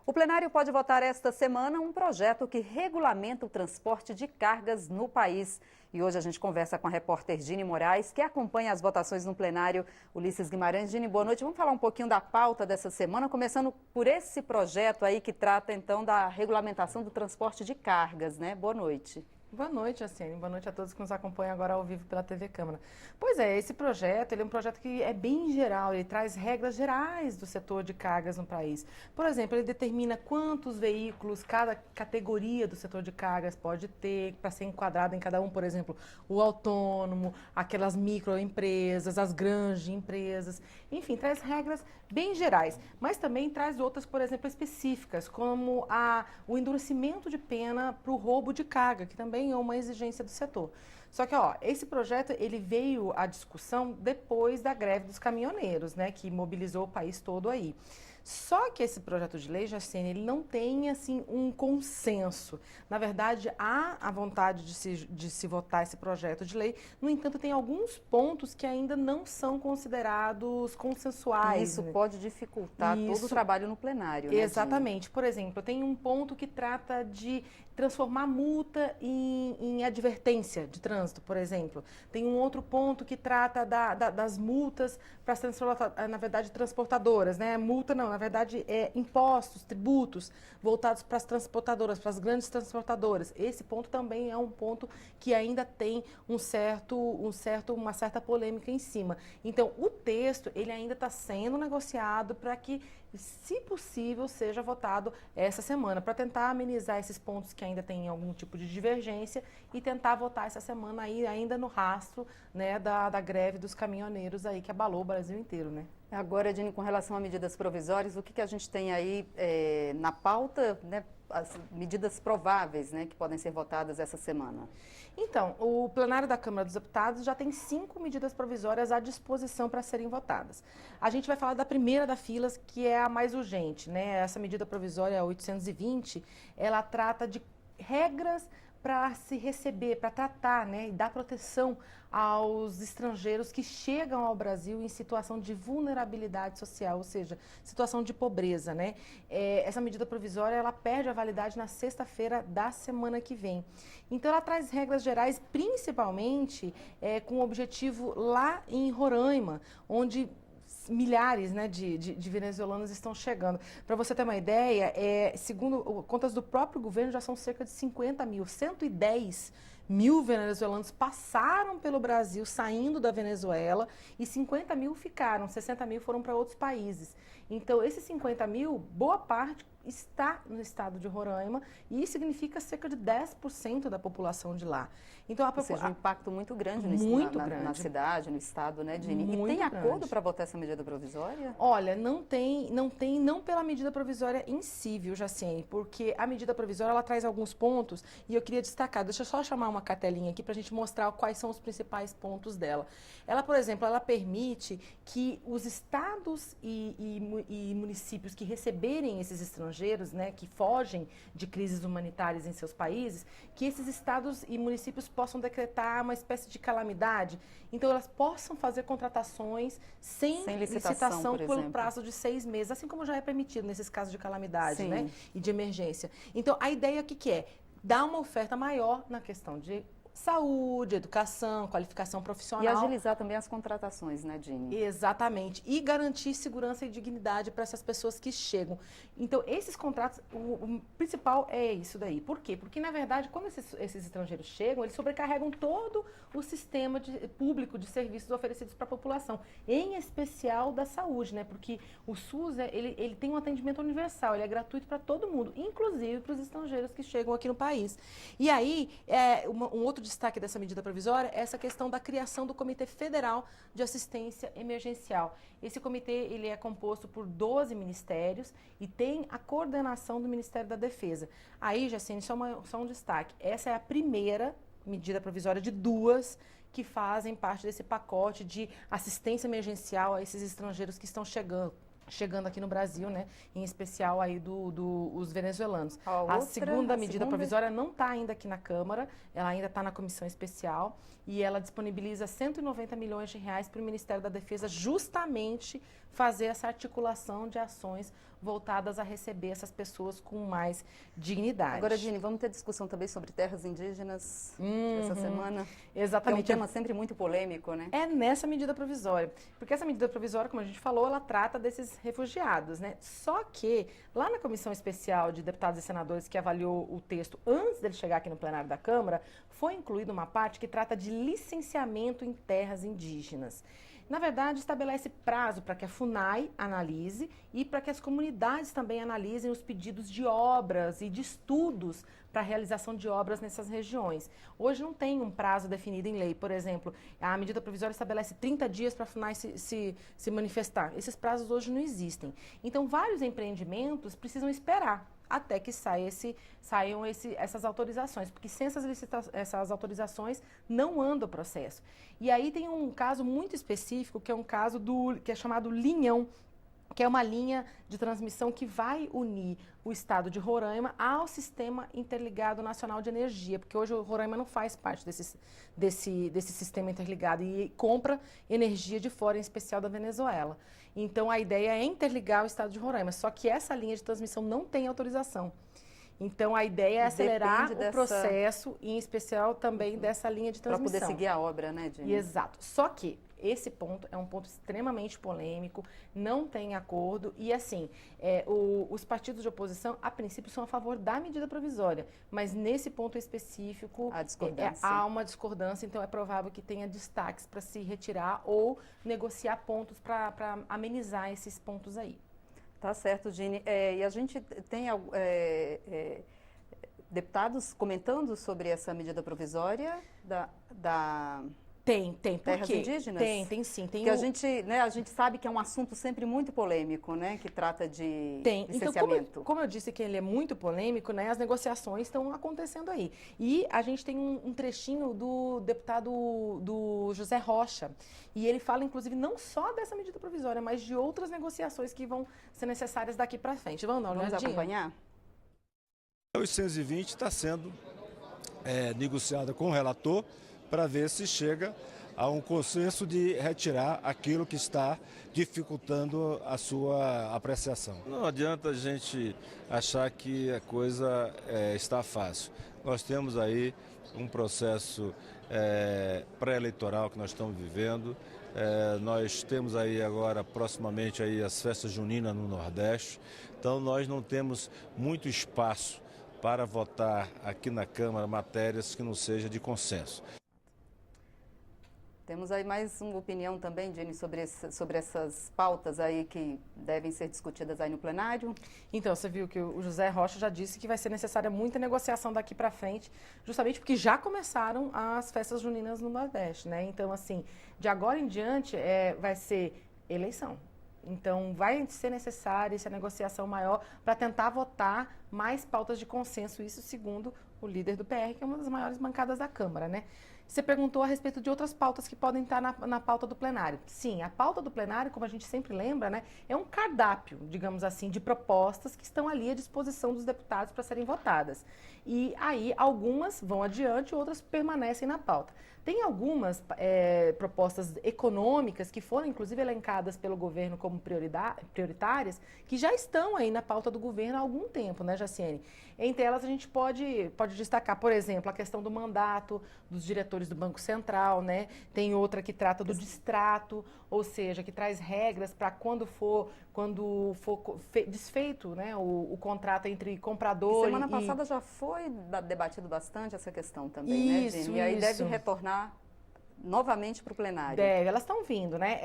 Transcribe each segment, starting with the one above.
O plenário pode votar esta semana um projeto que regulamenta o transporte de cargas no país. E hoje a gente conversa com a repórter Gini Moraes, que acompanha as votações no plenário. Ulisses Guimarães. Gini, boa noite. Vamos falar um pouquinho da pauta dessa semana, começando por esse projeto aí que trata então da regulamentação do transporte de cargas, né? Boa noite. Boa noite, Jaciane. Boa noite a todos que nos acompanham agora ao vivo pela TV Câmara. Pois é, esse projeto, ele é um projeto que é bem geral, ele traz regras gerais do setor de cargas no país. Por exemplo, ele determina quantos veículos cada categoria do setor de cargas pode ter para ser enquadrado em cada um, por exemplo, o autônomo, aquelas microempresas, as grandes empresas, enfim, traz regras bem gerais, mas também traz outras, por exemplo, específicas, como o endurecimento de pena para o roubo de carga, que também é uma exigência do setor. Só que, esse projeto, ele veio à discussão depois da greve dos caminhoneiros, né, que mobilizou o país todo aí. Só que esse projeto de lei, Jacene, ele não tem, assim, um consenso. Na verdade, há a vontade de se votar esse projeto de lei, no entanto, tem alguns pontos que ainda não são considerados consensuais. Isso, né? Pode dificultar todo o trabalho no plenário, né? Exatamente. Por exemplo, tem um ponto que trata de transformar multa em advertência de trânsito, por exemplo. Tem um outro ponto que trata das multas para as transportadoras, né? Multa não, na verdade é impostos, tributos voltados para as transportadoras, para as grandes transportadoras. Esse ponto também é um ponto que ainda tem uma certa polêmica em cima. Então, o texto, ele ainda está sendo negociado para que, se possível, seja votado essa semana, para tentar amenizar esses pontos que ainda tem algum tipo de divergência e tentar votar essa semana aí ainda no rastro, né, da greve dos caminhoneiros aí que abalou o Brasil inteiro, né? Agora, Dini, com relação a medidas provisórias, o que a gente tem aí na pauta, né, as medidas prováveis, né, que podem ser votadas essa semana? Então, o plenário da Câmara dos Deputados já tem 5 medidas provisórias à disposição para serem votadas. A gente vai falar da primeira da fila, que é a mais urgente, né? Essa medida provisória 820, ela trata de regras para se receber, para tratar, né, e dar proteção aos estrangeiros que chegam ao Brasil em situação de vulnerabilidade social, ou seja, situação de pobreza, né? Essa medida provisória, ela perde a validade na sexta-feira da semana que vem. Então, ela traz regras gerais, principalmente com o objetivo lá em Roraima, onde milhares, né, de venezuelanos estão chegando. Para você ter uma ideia, segundo contas do próprio governo, já são cerca de 50 mil, 110 mil venezuelanos passaram pelo Brasil saindo da Venezuela e 50 mil ficaram, 60 mil foram para outros países. Então, esses 50 mil, boa parte está no estado de Roraima e isso significa cerca de 10% da população de lá. Então, ou seja, um impacto muito grande na cidade, no estado, né, Dini? Muito e tem grande. acordo para votar essa medida provisória? Olha, não pela medida provisória em si, viu, Jaciene? Porque a medida provisória, ela traz alguns pontos e eu queria destacar, deixa eu só chamar uma cartelinha aqui para a gente mostrar quais são os principais pontos dela. Ela, por exemplo, ela permite que os estados e municípios que receberem esses estrangeiros, né, que fogem de crises humanitárias em seus países, que esses estados e municípios possam decretar uma espécie de calamidade. Então, elas possam fazer contratações sem licitação por prazo de 6 meses, assim como já é permitido nesses casos de calamidade, né, e de emergência. Então, a ideia que é? Dar uma oferta maior na questão de saúde, educação, qualificação profissional. E agilizar também as contratações, né, Dini? Exatamente. E garantir segurança e dignidade para essas pessoas que chegam. Então, esses contratos, o principal é isso daí. Por quê? Porque, na verdade, quando esses estrangeiros chegam, eles sobrecarregam todo o sistema público de serviços oferecidos para a população, em especial da saúde, né? Porque o SUS, ele tem um atendimento universal, ele é gratuito para todo mundo, inclusive para os estrangeiros que chegam aqui no país. E aí, um outro destaque dessa medida provisória é essa questão da criação do Comitê Federal de Assistência Emergencial. Esse comitê, ele é composto por 12 ministérios e tem a coordenação do Ministério da Defesa. Aí, Jacene, só um destaque. Essa é a primeira medida provisória de 2 que fazem parte desse pacote de assistência emergencial a esses estrangeiros que estão chegando aqui no Brasil, né? Em especial aí os venezuelanos. A segunda medida provisória não está ainda aqui na Câmara, ela ainda está na comissão especial e ela disponibiliza 190 milhões de reais para o Ministério da Defesa justamente fazer essa articulação de ações voltadas a receber essas pessoas com mais dignidade. Agora, Dini, vamos ter discussão também sobre terras indígenas essa semana. Exatamente. Que é um tema sempre muito polêmico, né? É nessa medida provisória. Porque essa medida provisória, como a gente falou, ela trata desses refugiados, né? Só que lá na Comissão Especial de Deputados e Senadores que avaliou o texto antes dele chegar aqui no plenário da Câmara, foi incluída uma parte que trata de licenciamento em terras indígenas. Na verdade, estabelece prazo para que a FUNAI analise e para que as comunidades também analisem os pedidos de obras e de estudos para a realização de obras nessas regiões. Hoje não tem um prazo definido em lei. Por exemplo, a medida provisória estabelece 30 dias para a FUNAI se manifestar. Esses prazos hoje não existem. Então, vários empreendimentos precisam esperar até que saiam essas autorizações, porque sem essas autorizações não anda o processo. E aí tem um caso muito específico, que é um caso que é chamado Linhão, que é uma linha de transmissão que vai unir o estado de Roraima ao Sistema Interligado Nacional de Energia, porque hoje o Roraima não faz parte desse sistema interligado e compra energia de fora, em especial da Venezuela. Então a ideia é interligar o estado de Roraima, só que essa linha de transmissão não tem autorização. Então a ideia é acelerar o processo, em especial também dessa linha de transmissão. Para poder seguir a obra, né, Dini? Exato. Só que esse ponto é um ponto extremamente polêmico, não tem acordo e, assim, os partidos de oposição, a princípio, são a favor da medida provisória, mas nesse ponto específico há uma discordância, então é provável que tenha destaques para se retirar ou negociar pontos para amenizar esses pontos aí. Tá certo, Dini. E a gente tem deputados comentando sobre essa medida provisória da Tem. terras indígenas? Tem sim. Porque a gente sabe que é um assunto sempre muito polêmico, né? Que trata de licenciamento. Então, como eu disse que ele é muito polêmico, né? As negociações estão acontecendo aí. E a gente tem um trechinho do deputado do José Rocha. E ele fala, inclusive, não só dessa medida provisória, mas de outras negociações que vão ser necessárias daqui para frente. Vamos acompanhar? A 820 está sendo negociada com o relator para ver se chega a um consenso de retirar aquilo que está dificultando a sua apreciação. Não adianta a gente achar que a coisa está fácil. Nós temos aí um processo pré-eleitoral que nós estamos vivendo. Nós temos aí agora, proximamente, aí as festas juninas no Nordeste. Então, nós não temos muito espaço para votar aqui na Câmara matérias que não seja de consenso. Temos aí mais uma opinião também, Jenny, sobre essas pautas aí que devem ser discutidas aí no plenário. Então, você viu que o José Rocha já disse que vai ser necessária muita negociação daqui para frente, justamente porque já começaram as festas juninas no Nordeste, né? Então, assim, de agora em diante vai ser eleição. Então, vai ser necessária essa negociação maior para tentar votar mais pautas de consenso, isso segundo o líder do PR, que é uma das maiores bancadas da Câmara, né? Você perguntou a respeito de outras pautas que podem estar na pauta do plenário. Sim, a pauta do plenário, como a gente sempre lembra, né, é um cardápio, digamos assim, de propostas que estão ali à disposição dos deputados para serem votadas. E aí, algumas vão adiante, outras permanecem na pauta. Tem algumas propostas econômicas que foram, inclusive, elencadas pelo governo como prioritárias, que já estão aí na pauta do governo há algum tempo, né, Jaciene? Entre elas, a gente pode destacar, por exemplo, a questão do mandato dos diretores do Banco Central, né? Tem outra que trata do distrato, ou seja, que traz regras para quando for desfeito, né, o contrato entre comprador e... Semana passada já foi debatido bastante essa questão também, né, Jenny? E aí deve retornar novamente para o plenário. Deve, elas estão vindo, né?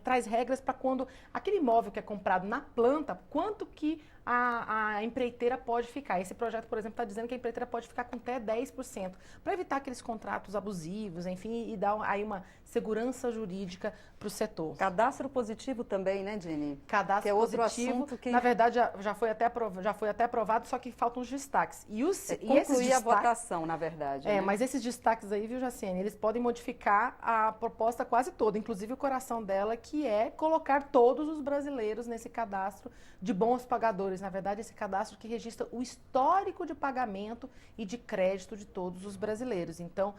Traz regras para quando aquele imóvel que é comprado na planta, quanto que a empreiteira pode ficar. Esse projeto, por exemplo, está dizendo que a empreiteira pode ficar com até 10%, para evitar aqueles contratos abusivos, enfim, e dar aí uma segurança jurídica para o setor. Cadastro positivo também, né, Jenny? Cadastro que é outro positivo, assunto que... na verdade, já foi até aprovado, só que faltam os destaques. Concluir a votação, na verdade. Né? Mas esses destaques aí, viu, Jaciene, eles podem modificar a proposta quase toda, inclusive o coração dela, que é colocar todos os brasileiros nesse cadastro de bons pagadores fornecedores. Na verdade, esse cadastro que registra o histórico de pagamento e de crédito de todos os brasileiros. Então,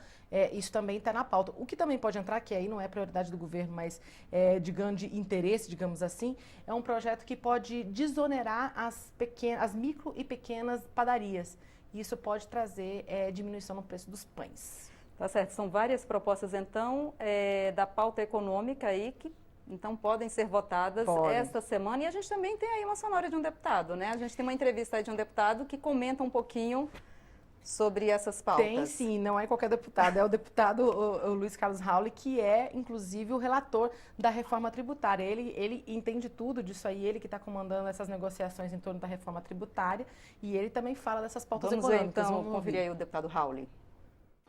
isso também está na pauta. O que também pode entrar, que aí não é prioridade do governo, mas é de grande interesse, digamos assim, é um projeto que pode desonerar as micro e pequenas padarias. Isso pode trazer diminuição no preço dos pães. Tá certo, são várias propostas, então, da pauta econômica aí que então podem ser votadas esta semana. E a gente também tem aí uma sonora de um deputado, né? A gente tem uma entrevista aí de um deputado que comenta um pouquinho sobre essas pautas. Tem sim, não é qualquer deputado, é o deputado o Luiz Carlos Rauli, que é, inclusive, o relator da reforma tributária. Ele entende tudo disso aí, ele que está comandando essas negociações em torno da reforma tributária, e ele também fala dessas pautas econômicas. Vamos conferir aí o deputado Rauli.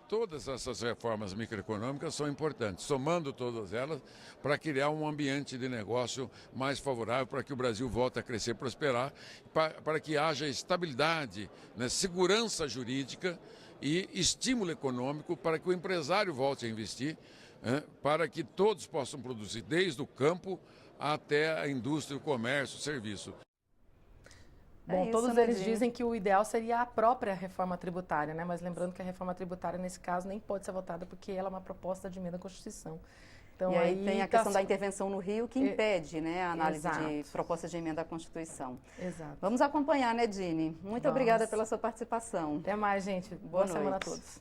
Todas essas reformas microeconômicas são importantes, somando todas elas para criar um ambiente de negócio mais favorável para que o Brasil volte a crescer e prosperar, para que haja estabilidade, né, segurança jurídica e estímulo econômico para que o empresário volte a investir, né, para que todos possam produzir, desde o campo até a indústria, o comércio, o serviço. Bom, todos eles dizem que o ideal seria a própria reforma tributária, né? Mas lembrando que a reforma tributária, nesse caso, nem pode ser votada porque ela é uma proposta de emenda à Constituição. Então, e aí tem a questão da intervenção no Rio que impede, né, a análise de proposta de emenda à Constituição. Exato. Vamos acompanhar, né, Dini? Muito obrigada pela sua participação. Até mais, gente. Boa semana a todos.